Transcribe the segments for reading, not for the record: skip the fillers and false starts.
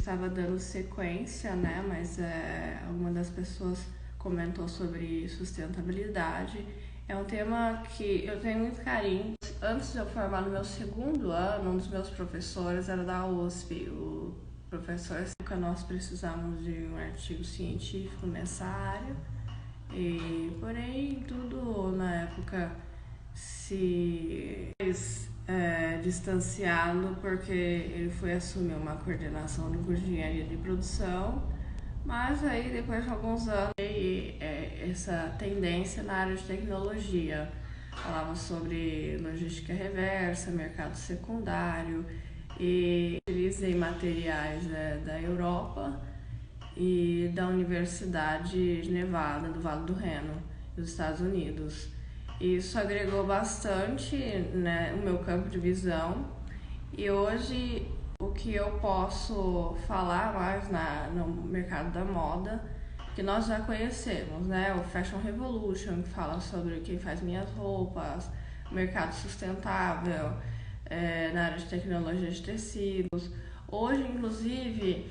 estava dando sequência, né? Mas alguma das pessoas comentou sobre sustentabilidade. É um tema que eu tenho muito carinho. Antes de eu formar no meu segundo ano, um dos meus professores era da USP, o professor. Nós precisamos de um artigo científico nessa área, porém tudo na época se distanciado porque ele foi assumir uma coordenação no curso de engenharia de produção, mas aí depois de alguns anos essa tendência na área de tecnologia. Falava sobre logística reversa, mercado secundário, e utilizei materiais da Europa e da Universidade de Nevada, do Vale do Reno, dos Estados Unidos. Isso agregou bastante, né, o meu campo de visão, e hoje o que eu posso falar mais no mercado da moda, que nós já conhecemos, né? O Fashion Revolution, que fala sobre quem faz minhas roupas, o mercado sustentável, na área de tecnologia de tecidos. Hoje, inclusive,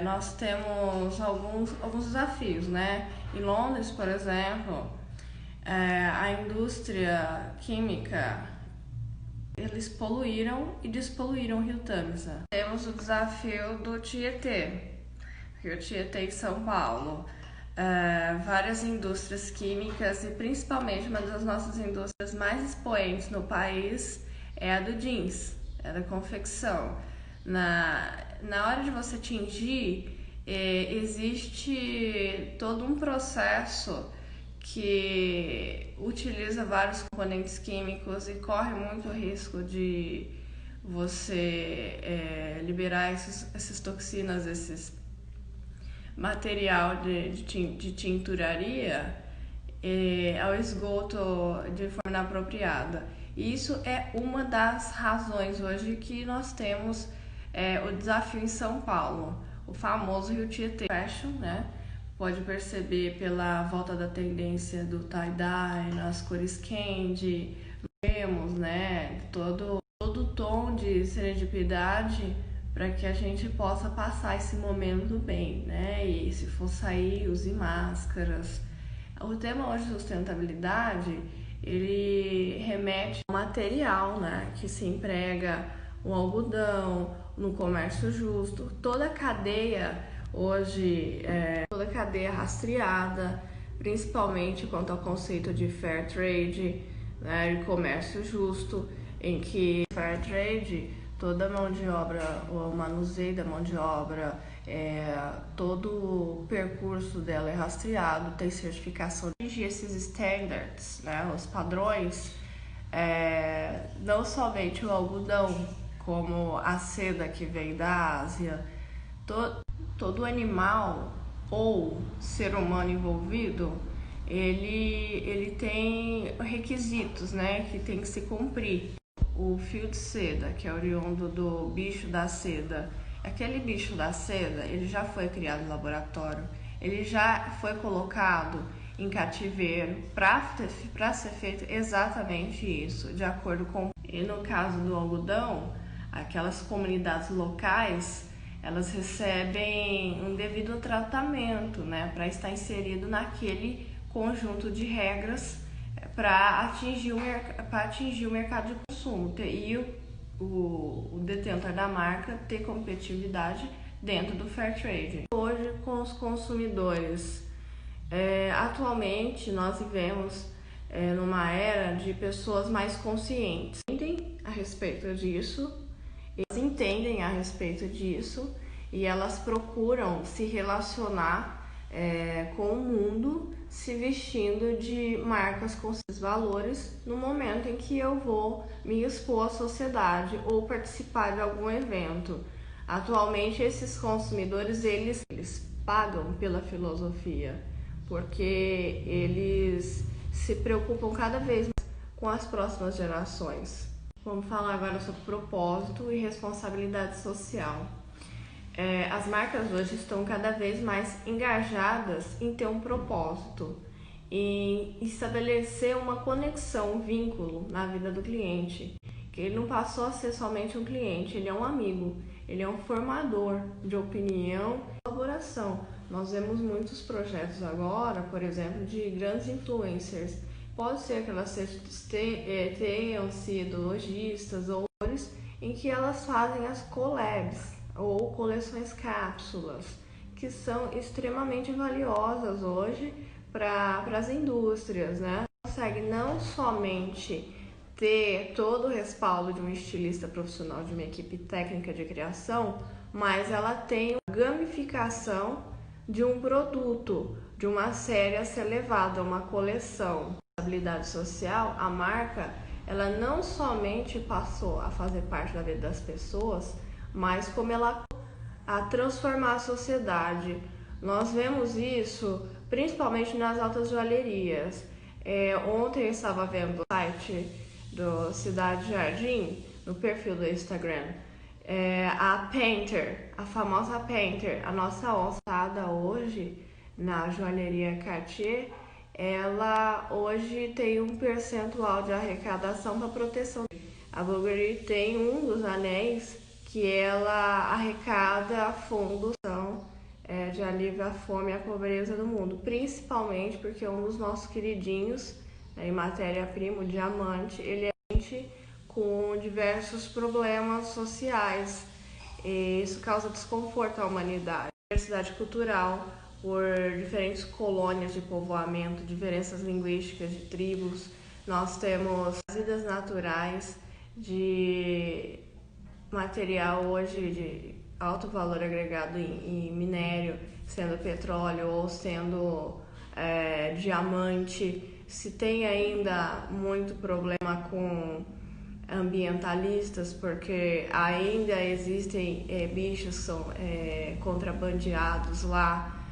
nós temos alguns desafios, né? Em Londres, por exemplo, a indústria química, eles poluíram e despoluíram o Rio Tamisa. Temos o desafio do Tietê, Rio Tietê em São Paulo. Várias indústrias químicas e principalmente uma das nossas indústrias mais expoentes no país é a do jeans, é da confecção. Na hora de você tingir, existe todo um processo que utiliza vários componentes químicos e corre muito risco de você liberar essas toxinas, esses material de tinturaria ao esgoto de forma inapropriada. Isso é uma das razões hoje que nós temos o desafio em São Paulo, o famoso Rio Tietê. Fashion, né? Pode perceber pela volta da tendência do tie-dye, nas cores candy, temos, né, todo tom de serendipidade para que a gente possa passar esse momento bem, né? E se for sair, use máscaras. O tema hoje de sustentabilidade, ele remete ao material, né? Que se emprega o algodão, no comércio justo, toda a cadeia hoje, toda a cadeia rastreada, principalmente quanto ao conceito de fair trade, né? De comércio justo, em que fair trade, toda a mão de obra, o manuseio da mão de obra, todo o percurso dela é rastreado, tem certificação. Esses standards, né, os padrões, não somente o algodão, como a seda que vem da Ásia, todo animal ou ser humano envolvido, ele tem requisitos, né, que tem que se cumprir. O fio de seda, que é oriundo do bicho da seda, aquele bicho da seda, ele já foi criado em laboratório, ele já foi colocado em cativeiro para ser feito exatamente isso, de acordo com... E no caso do algodão, aquelas comunidades locais, elas recebem um devido tratamento, né, para estar inserido naquele conjunto de regras para atingir o mercado de consumo e o detentor da marca ter competitividade dentro do fair trade. Hoje, com os consumidores, atualmente nós vivemos numa era de pessoas mais conscientes, entendem a respeito disso, e elas procuram se relacionar com o mundo, se vestindo de marcas com esses valores no momento em que eu vou me expor à sociedade ou participar de algum evento. Atualmente, esses consumidores, eles pagam pela filosofia, porque eles se preocupam cada vez mais com as próximas gerações. Vamos falar agora sobre propósito e responsabilidade social. As marcas hoje estão cada vez mais engajadas em ter um propósito, em estabelecer uma conexão, um vínculo na vida do cliente, que ele não passou a ser somente um cliente, ele é um amigo, ele é um formador de opinião e colaboração. Nós vemos muitos projetos agora, por exemplo, de grandes influencers. Pode ser que elas tenham sido lojistas ou em que elas fazem as collabs ou coleções cápsulas, que são extremamente valiosas hoje para as indústrias, né? Consegue não somente ter todo o respaldo de um estilista profissional, de uma equipe técnica de criação, mas ela tem a gamificação de um produto, de uma série a ser levada a uma coleção. A habilidade social, a marca, ela não somente passou a fazer parte da vida das pessoas, mas como ela a transformar a sociedade. Nós vemos isso principalmente nas altas joalherias. Ontem eu estava vendo o site do Cidade Jardim, no perfil do Instagram, a Painter, a famosa Painter, a nossa onçada hoje na joalheria Cartier, ela hoje tem um percentual de arrecadação para proteção. A Bulgari tem um dos anéis que ela arrecada fundos de alívio à fome e à pobreza do mundo, principalmente porque um dos nossos queridinhos, em matéria-prima, o diamante, ele é com diversos problemas sociais, e isso causa desconforto à humanidade. Diversidade cultural, por diferentes colônias de povoamento, diferenças linguísticas de tribos, nós temos vidas naturais de material hoje de alto valor agregado em minério, sendo petróleo ou sendo diamante. Se tem ainda muito problema com ambientalistas, porque ainda existem bichos que são contrabandeados lá.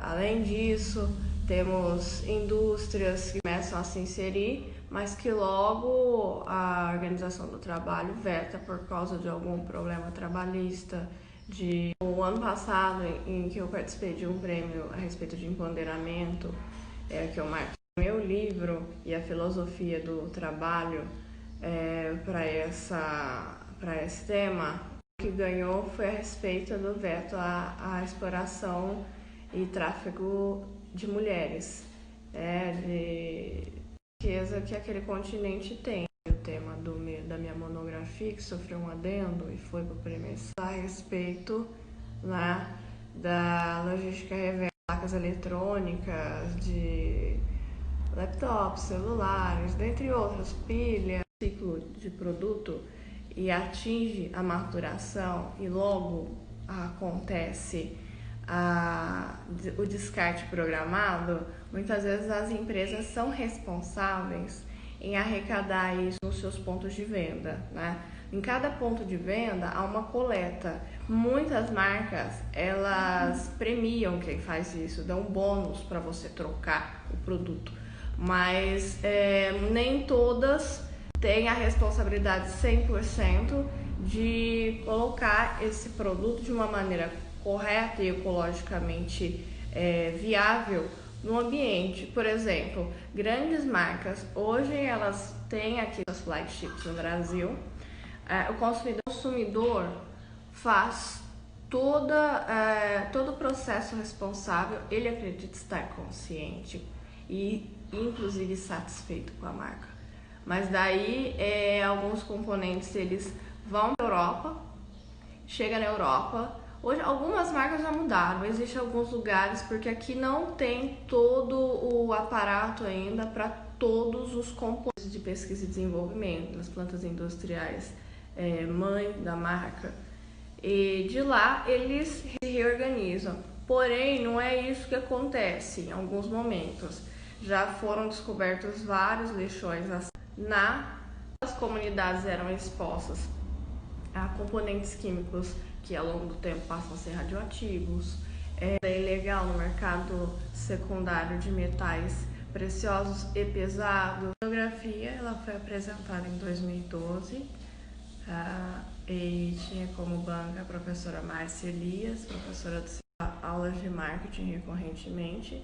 Além disso, temos indústrias que começam a se inserir, mas que logo a organização do trabalho veta por causa de algum problema trabalhista. O ano passado, em que eu participei de um prêmio a respeito de empoderamento, que eu marquei meu livro e a filosofia do trabalho para esse tema, o que ganhou foi a respeito do veto à exploração e tráfico de mulheres, de riqueza que aquele continente tem. O tema da minha monografia, que sofreu um adendo e foi para o prêmio, a respeito da logística reversa, placas eletrônicas, de laptops, celulares, dentre outros, pilhas, ciclo de produto, e atinge a maturação e logo acontece o descarte programado. Muitas vezes as empresas são responsáveis em arrecadar isso nos seus pontos de venda, né? Em cada ponto de venda há uma coleta. Muitas marcas, elas premiam quem faz isso, dão bônus para você trocar o produto, mas nem todas têm a responsabilidade 100% de colocar esse produto de uma maneira correta e ecologicamente viável no ambiente. Por exemplo, grandes marcas, hoje elas têm aqui as flagships no Brasil. O consumidor faz todo o processo responsável, ele acredita estar consciente e inclusive satisfeito com a marca. Mas daí alguns componentes eles vão para a Europa, chega na Europa. Hoje algumas marcas já mudaram, existem alguns lugares porque aqui não tem todo o aparato ainda para todos os componentes de pesquisa e desenvolvimento nas plantas industriais mãe da marca, e de lá eles se reorganizam. Porém, não é isso que acontece em alguns momentos. Já foram descobertos vários lixões as comunidades eram expostas a componentes químicos que ao longo do tempo passam a ser radioativos. É ilegal no mercado secundário de metais preciosos e pesados. A monografia ela foi apresentada em 2012 e tinha como banca a professora Márcia Elias, professora de aulas de marketing recorrentemente,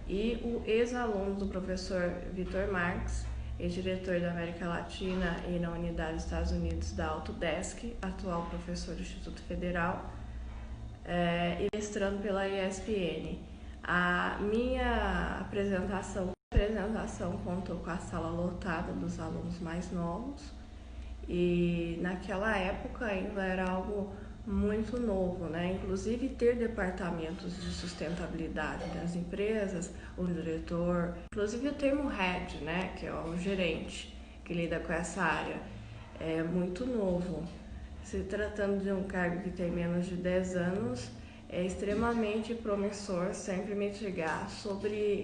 e o ex-aluno do professor Vitor Marques, e diretor da América Latina e na unidade dos Estados Unidos da Autodesk, atual professor do Instituto Federal e mestrando pela ESPN. A minha apresentação contou com a sala lotada dos alunos mais novos e naquela época ainda era algo muito novo, né? Inclusive ter departamentos de sustentabilidade das empresas, o diretor, inclusive o termo head, né? Que é o gerente que lida com essa área, é muito novo. Se tratando de um cargo que tem menos de 10 anos, é extremamente promissor sempre mitigar sobre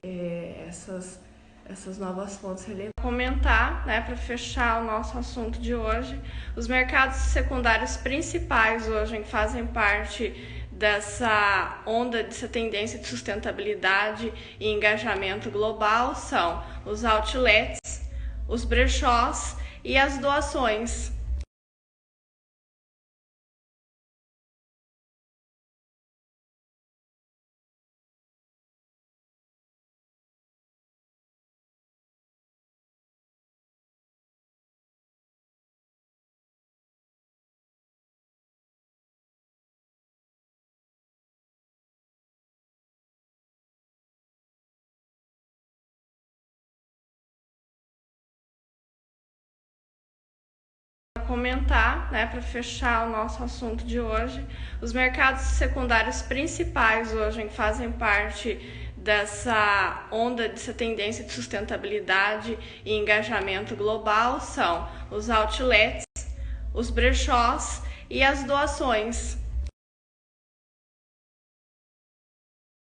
essas novas fontes relevantes. Comentar, né, para fechar o nosso assunto de hoje, os mercados secundários principais hoje que fazem parte dessa onda, dessa tendência de sustentabilidade e engajamento global são os outlets, os brechós e as doações. Comentar, né, para fechar o nosso assunto de hoje, os mercados secundários principais hoje que fazem parte dessa onda, dessa tendência de sustentabilidade e engajamento global são os outlets, os brechós e as doações.